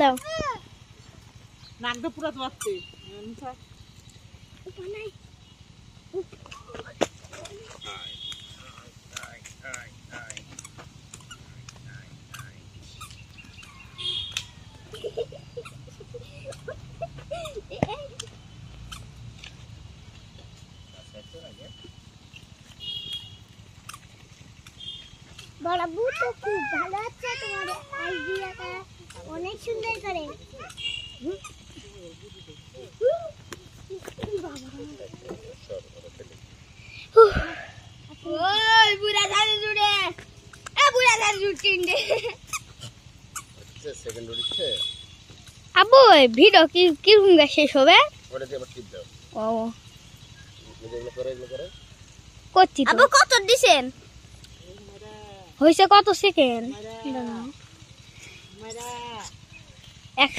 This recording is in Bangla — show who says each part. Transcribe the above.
Speaker 1: লাও
Speaker 2: নাকটা পুরো তোমারতে
Speaker 1: বাবু তো খুব ভালো আছে, তোমার আইডিয়াটা অনেক সুন্দর করে। ওই বুড়া ধান জুড়ে বুড়া ধান জুড়ে
Speaker 3: সেকেন্ড উঠছে
Speaker 1: আবু ভিডিও কি রুমগা শেষ হবে?
Speaker 3: ওটা দিয়ে আবার টিপ দাও।
Speaker 1: ও
Speaker 3: এগুলো করে
Speaker 1: করছি আবু। কত দিছেন? হইছে কত সেকেন্ড? 100